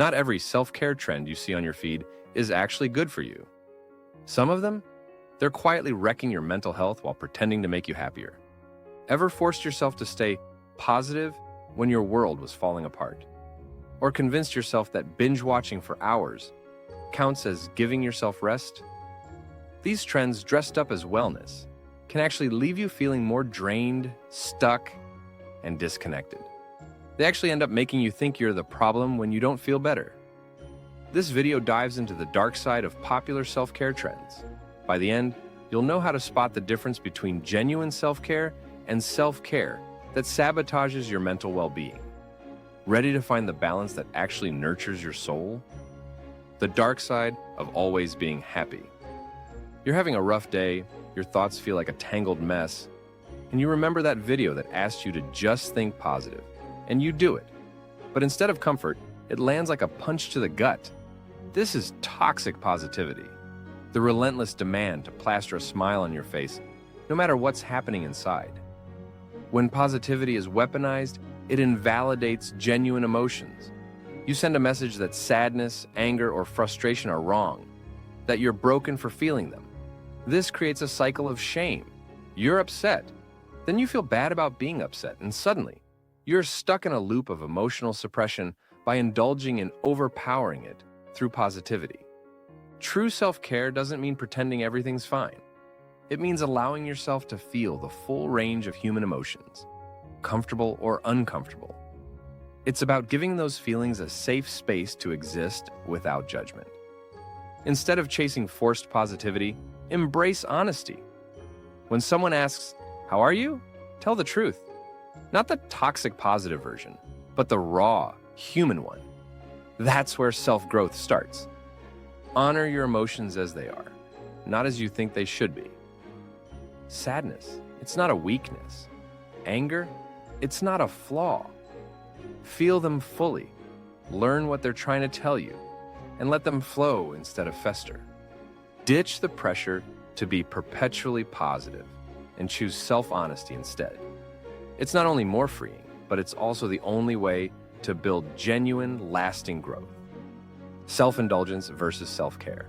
Not every self-care trend you see on your feed is actually good for you. Some of them, they're quietly wrecking your mental health while pretending to make you happier. Ever forced yourself to stay positive when your world was falling apart? Or convinced yourself that binge-watching for hours counts as giving yourself rest? These trends, dressed up as wellness, can actually leave you feeling more drained, stuck, and disconnected. They actually end up making you think you're the problem when you don't feel better. This video dives into the dark side of popular self-care trends. By the end, you'll know how to spot the difference between genuine self-care and self-care that sabotages your mental well-being. Ready to find the balance that actually nurtures your soul? The dark side of always being happy. You're having a rough day, your thoughts feel like a tangled mess, and you remember that video that asked you to just think positive, and you do it. But instead of comfort, it lands like a punch to the gut. This is toxic positivity, the relentless demand to plaster a smile on your face, no matter what's happening inside. When positivity is weaponized, it invalidates genuine emotions. You send a message that sadness, anger, or frustration are wrong, that you're broken for feeling them. This creates a cycle of shame. You're upset. Then you feel bad about being upset, and suddenly, you're stuck in a loop of emotional suppression by indulging in overpowering it through positivity. True self-care doesn't mean pretending everything's fine. It means allowing yourself to feel the full range of human emotions, comfortable or uncomfortable. It's about giving those feelings a safe space to exist without judgment. Instead of chasing forced positivity, embrace honesty. When someone asks, "How are you?" tell the truth. Not the toxic positive version, but the raw, human one. That's where self-growth starts. Honor your emotions as they are, not as you think they should be. Sadness, it's not a weakness. Anger, it's not a flaw. Feel them fully, learn what they're trying to tell you, and let them flow instead of fester. Ditch the pressure to be perpetually positive and choose self-honesty instead. It's not only more freeing, but it's also the only way to build genuine, lasting growth. Self-indulgence versus self-care.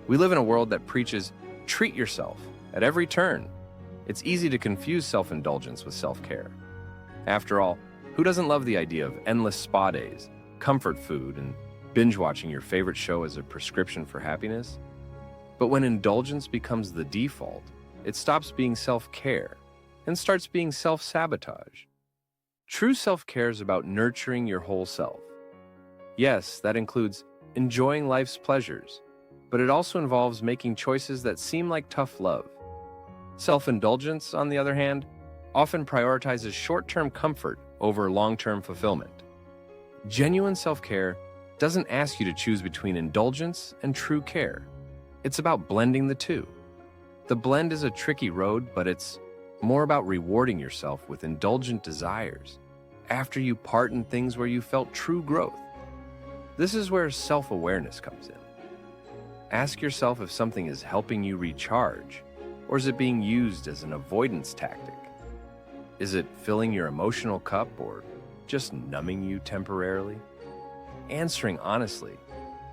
We live in a world that preaches, treat yourself at every turn. It's easy to confuse self-indulgence with self-care. After all, who doesn't love the idea of endless spa days, comfort food, and binge-watching your favorite show as a prescription for happiness? But when indulgence becomes the default, it stops being self-care and starts being self-sabotage. True self-care is about nurturing your whole self. Yes, that includes enjoying life's pleasures, but it also involves making choices that seem like tough love. Self-indulgence, on the other hand, often prioritizes short-term comfort over long-term fulfillment. Genuine self-care doesn't ask you to choose between indulgence and true care. It's about blending the two. The blend is a tricky road, but it's more about rewarding yourself with indulgent desires after you part in things where you felt true growth. This is where self-awareness comes in. Ask yourself if something is helping you recharge, or is it being used as an avoidance tactic? Is it filling your emotional cup or just numbing you temporarily? Answering honestly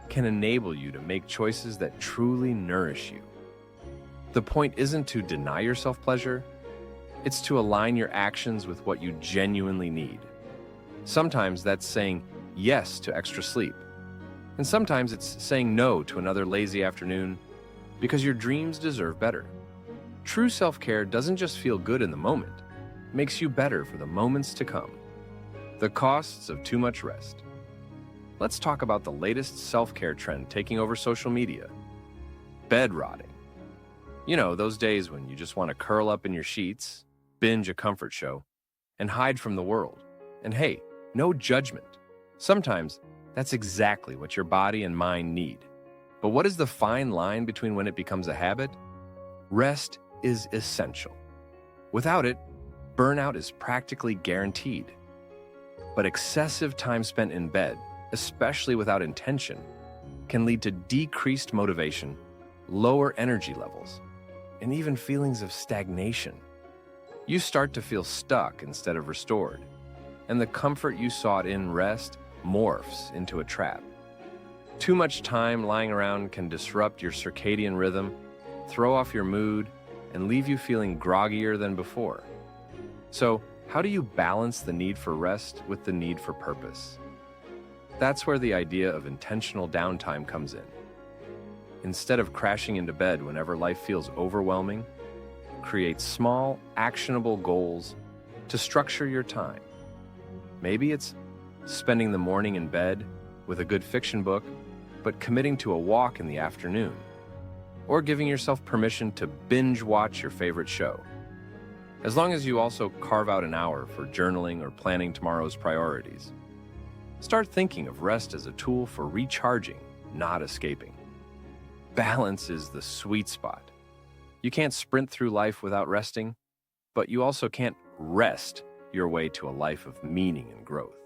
can enable you to make choices that truly nourish you. The point isn't to deny yourself pleasure, it's to align your actions with what you genuinely need. Sometimes that's saying yes to extra sleep, and sometimes it's saying no to another lazy afternoon because your dreams deserve better. True self-care doesn't just feel good in the moment, it makes you better for the moments to come. The costs of too much rest. Let's talk about the latest self-care trend taking over social media. Bed rotting. You know, those days when you just want to curl up in your sheets, binge a comfort show, and hide from the world. And hey, no judgment. Sometimes that's exactly what your body and mind need. But what is the fine line between when it becomes a habit? Rest is essential. Without it, burnout is practically guaranteed. But excessive time spent in bed, especially without intention, can lead to decreased motivation, lower energy levels, and even feelings of stagnation. You start to feel stuck instead of restored, and the comfort you sought in rest morphs into a trap. Too much time lying around can disrupt your circadian rhythm, throw off your mood, and leave you feeling groggier than before. So, how do you balance the need for rest with the need for purpose? That's where the idea of intentional downtime comes in. Instead of crashing into bed whenever life feels overwhelming, create small, actionable goals to structure your time. Maybe it's spending the morning in bed with a good fiction book, but committing to a walk in the afternoon, or giving yourself permission to binge watch your favorite show. As long as you also carve out an hour for journaling or planning tomorrow's priorities. Start thinking of rest as a tool for recharging, not escaping. Balance is the sweet spot. You can't sprint through life without resting, but you also can't rest your way to a life of meaning and growth.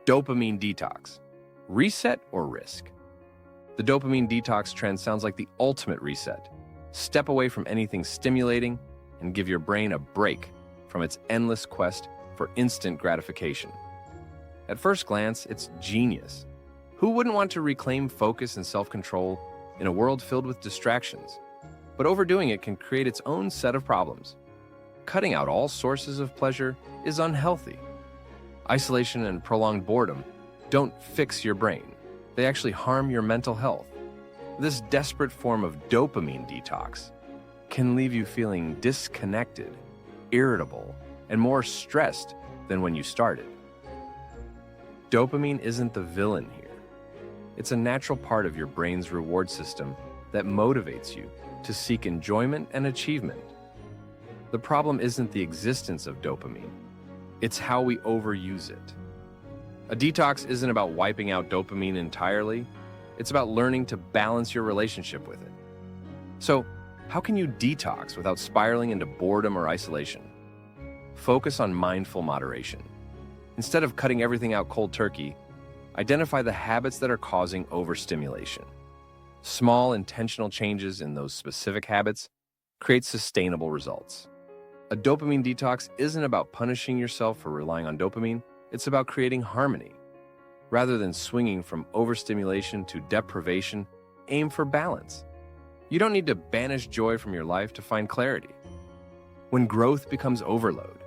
Dopamine detox. Reset or risk? The dopamine detox trend sounds like the ultimate reset. Step away from anything stimulating and give your brain a break from its endless quest for instant gratification. At first glance, it's genius. Who wouldn't want to reclaim focus and self-control in a world filled with distractions? But overdoing it can create its own set of problems. Cutting out all sources of pleasure is unhealthy. Isolation and prolonged boredom don't fix your brain. They actually harm your mental health. This desperate form of dopamine detox can leave you feeling disconnected, irritable, and more stressed than when you started. Dopamine isn't the villain here. It's a natural part of your brain's reward system that motivates you to seek enjoyment and achievement. The problem isn't the existence of dopamine. It's how we overuse it. A detox isn't about wiping out dopamine entirely. It's about learning to balance your relationship with it. So, how can you detox without spiraling into boredom or isolation? Focus on mindful moderation. Instead of cutting everything out cold turkey, identify the habits that are causing overstimulation. Small, intentional changes in those specific habits create sustainable results. A dopamine detox isn't about punishing yourself for relying on dopamine. It's about creating harmony. Rather than swinging from overstimulation to deprivation, aim for balance. You don't need to banish joy from your life to find clarity. When growth becomes overload,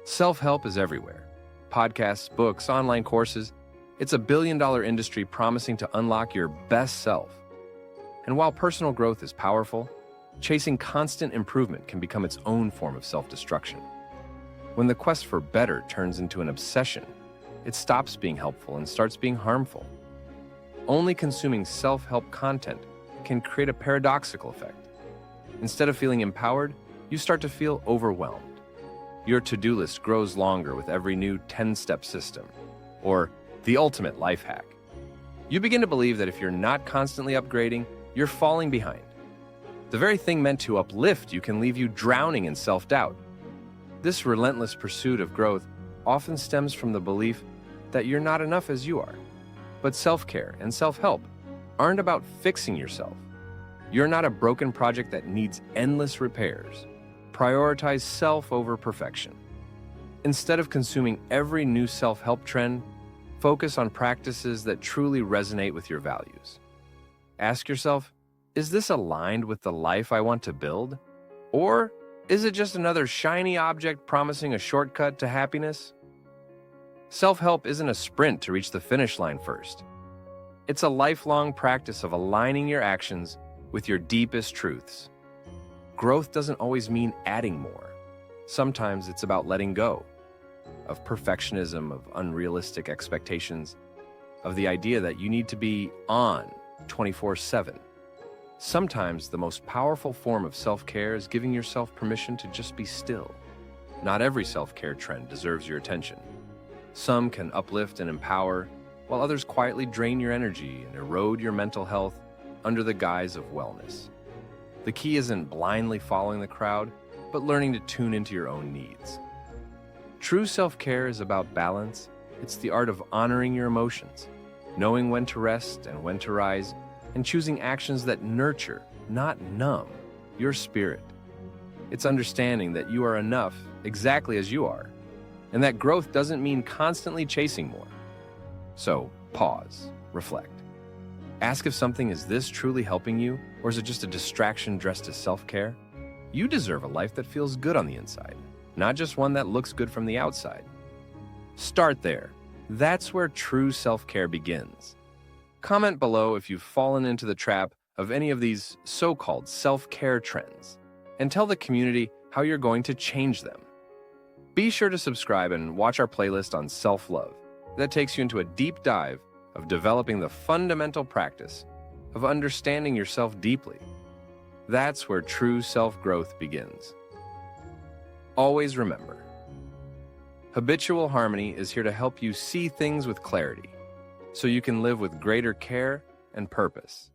self-help is everywhere. Podcasts, books, online courses. It's a billion-dollar industry promising to unlock your best self. And while personal growth is powerful, chasing constant improvement can become its own form of self-destruction. When the quest for better turns into an obsession, it stops being helpful and starts being harmful. Only consuming self-help content can create a paradoxical effect. Instead of feeling empowered, you start to feel overwhelmed. Your to-do list grows longer with every new 10-step system, or the ultimate life hack. You begin to believe that if you're not constantly upgrading, you're falling behind. The very thing meant to uplift you can leave you drowning in self-doubt. This relentless pursuit of growth often stems from the belief that you're not enough as you are. But self-care and self-help aren't about fixing yourself. You're not a broken project that needs endless repairs. Prioritize self over perfection. Instead of consuming every new self-help trend, focus on practices that truly resonate with your values. Ask yourself, is this aligned with the life I want to build? Or is it just another shiny object promising a shortcut to happiness? Self-help isn't a sprint to reach the finish line first. It's a lifelong practice of aligning your actions with your deepest truths. Growth doesn't always mean adding more. Sometimes it's about letting go of perfectionism, of unrealistic expectations, of the idea that you need to be on 24/7. Sometimes the most powerful form of self-care is giving yourself permission to just be still. Not every self-care trend deserves your attention. Some can uplift and empower, while others quietly drain your energy and erode your mental health under the guise of wellness. The key isn't blindly following the crowd, but learning to tune into your own needs. True self-care is about balance. It's the art of honoring your emotions, knowing when to rest and when to rise, and choosing actions that nurture, not numb, your spirit. It's understanding that you are enough exactly as you are, and that growth doesn't mean constantly chasing more. So, pause, reflect. Ask if something is this truly helping you, or is it just a distraction dressed as self-care? You deserve a life that feels good on the inside, not just one that looks good from the outside. Start there. That's where true self-care begins. Comment below if you've fallen into the trap of any of these so-called self-care trends, and tell the community how you're going to change them. Be sure to subscribe and watch our playlist on self-love that takes you into a deep dive of developing the fundamental practice of understanding yourself deeply. That's where true self-growth begins. Always remember, Habitual Harmony is here to help you see things with clarity, so you can live with greater care and purpose.